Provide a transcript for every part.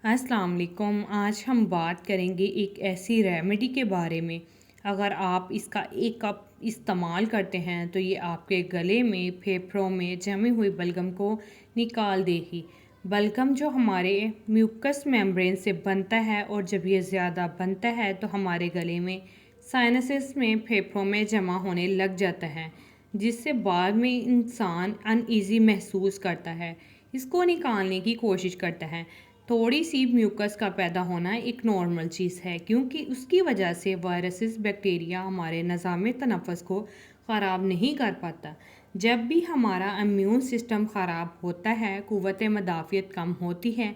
अस्सलाम वालेकुम। आज हम बात करेंगे एक ऐसी रेमेडी के बारे में। अगर आप इसका एक कप इस्तेमाल करते हैं तो ये आपके गले में, फेफड़ों में जमी हुई बलगम को निकाल देगी। बलगम जो हमारे म्यूकस मेम्ब्रेन से बनता है और जब ये ज़्यादा बनता है तो हमारे गले में, साइनसेस में, फेफड़ों में जमा होने लग जाता है, जिससे बाद में इंसान अनईज़ी महसूस करता है। इसको निकालने की कोशिश करता है। थोड़ी सी म्यूकस का पैदा होना एक नॉर्मल चीज़ है, क्योंकि उसकी वजह से वायरसेस, बैक्टीरिया हमारे निज़ाम तनफ़्फ़ुस को ख़राब नहीं कर पाता। जब भी हमारा इम्यून सिस्टम ख़राब होता है, क़ुव्वत मदाफ़ियत कम होती है,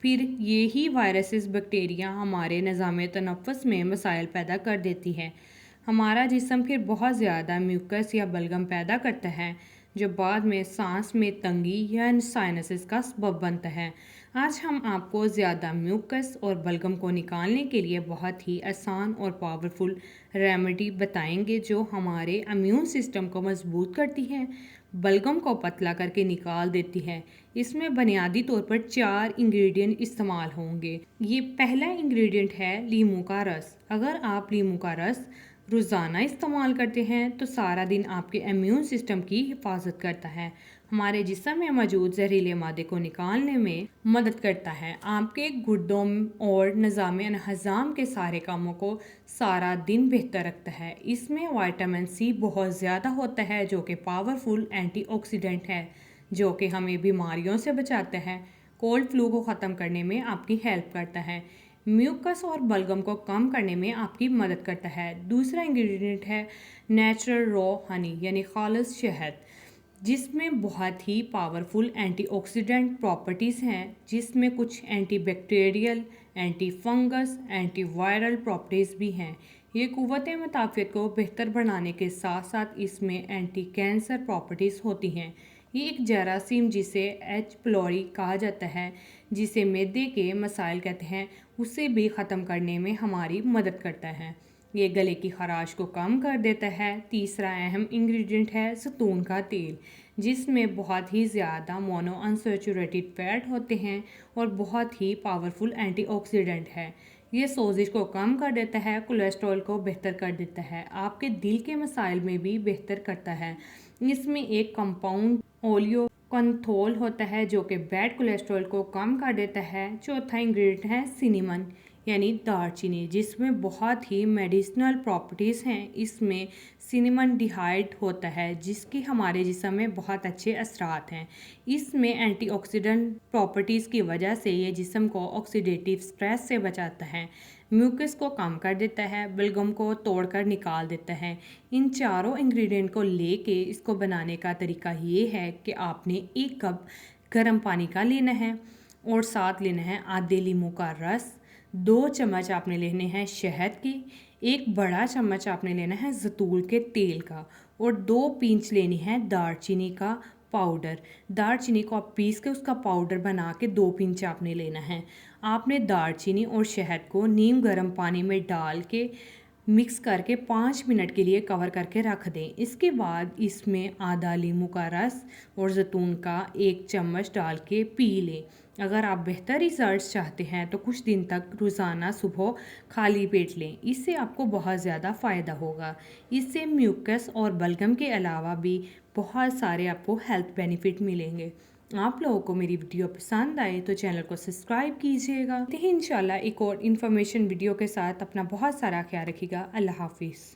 फिर यही वायरसेस, बैक्टीरिया हमारे निज़ाम तनफ़्फ़ुस में मसाइल पैदा कर देती है। हमारा जिस्म फिर बहुत ज़्यादा म्यूकस या बलगम पैदा करता है, जो बाद में सांस में तंगी या साइनसेस का सबब बनता है। आज हम आपको ज़्यादा म्यूकस और बलगम को निकालने के लिए बहुत ही आसान और पावरफुल रेमेडी बताएंगे, जो हमारे इम्यून सिस्टम को मजबूत करती है, बलगम को पतला करके निकाल देती है। इसमें बुनियादी तौर पर 4 इंग्रेडिएंट इस्तेमाल होंगे। ये पहला इंग्रेडिएंट है लीमू का रस। अगर आप लीमू का रस रोज़ाना इस्तेमाल करते हैं तो सारा दिन आपके इम्यून सिस्टम की हिफाजत करता है, हमारे जिस्म में मौजूद जहरीले मादे को निकालने में मदद करता है, आपके गुर्दों और निज़ाम हज़ाम के सारे कामों को सारा दिन बेहतर रखता है। इसमें विटामिन सी बहुत ज़्यादा होता है, जो कि पावरफुल एंटीऑक्सीडेंट है, जो कि हमें बीमारियों से बचाता है, कोल्ड फ्लू को ख़त्म करने में आपकी हेल्प करता है, म्यूकस और बलगम को कम करने में आपकी मदद करता है। दूसरा इंग्रेडिएंट है नेचुरल रॉ हनी, यानी खालिस शहद, जिसमें बहुत ही पावरफुल एंटीऑक्सीडेंट प्रॉपर्टीज़ हैं, जिसमें कुछ antibacterial, anti fungus, antiviral properties भी हैं। ये क़ुव्वत मदाफ़ियत को बेहतर बनाने के साथ साथ इसमें एंटी कैंसर प्रॉपर्टीज़ होती हैं। ये एक जरासीम, जिसे एच प्लोरी कहा जाता है, जिसे मैदे के मसाइल कहते हैं, उसे भी ख़त्म करने में हमारी मदद करता है। ये गले की ख़राश को कम कर देता है। तीसरा अहम इंग्रेडिएंट है ज़ैतून का तेल, जिसमें बहुत ही ज़्यादा मोनो अनसैचुरेटेड फैट होते हैं और बहुत ही पावरफुल एंटीऑक्सीडेंट है। ये सोजिश को कम कर देता है, कोलेस्ट्रॉल को बेहतर कर देता है, आपके दिल के मसाइल में भी बेहतर करता है। इसमें एक कंपाउंड ओलियो कंथोल होता है, जो कि बैड कोलेस्ट्रॉल को कम कर देता है। चौथा इंग्रेडिएंट है सिनेमन, यानी दालचीनी, जिसमें बहुत ही मेडिसिनल प्रॉपर्टीज़ हैं। इसमें सिनेमन डिहाइड होता है, जिसकी हमारे जिस्म में बहुत अच्छे असरात हैं। इसमें एंटीऑक्सीडेंट प्रॉपर्टीज़ की वजह से ये जिस्म को ऑक्सीडेटिव स्ट्रेस से बचाता है, म्यूकस को कम कर देता है, बलगम को तोड़कर निकाल देता है। इन चारों इंग्रेडिएंट को लेके इसको बनाने का तरीका ये है कि आपने 1 कप गर्म पानी का लेना है और साथ लेना है आधे लीमू का रस, 2 चम्मच आपने लेने हैं शहद की, 1 बड़ा चम्मच आपने लेना है ज़ैतून के तेल का और 2 पींच लेनी है दालचीनी का पाउडर। दालचीनी को आप पीस के उसका पाउडर बना के 2 पिंच आपने लेना है। आपने दालचीनी और शहद को नीम गर्म पानी में डाल के मिक्स करके 5 मिनट के लिए कवर करके रख दें। इसके बाद इसमें आधा लीमू का रस और ज़ैतून का 1 चम्मच डाल के पी लें। अगर आप बेहतर रिजल्ट्स चाहते हैं तो कुछ दिन तक रोज़ाना सुबह खाली पेट लें, इससे आपको बहुत ज़्यादा फ़ायदा होगा। इससे म्यूकस और बलगम के अलावा भी बहुत सारे आपको हेल्थ बेनिफिट मिलेंगे। आप लोगों को मेरी वीडियो पसंद आए तो चैनल को सब्सक्राइब कीजिएगा। इंशाल्लाह एक और इन्फॉर्मेशन वीडियो के साथ। अपना बहुत सारा ख्याल रखिएगा। अल्लाह हाफिज़।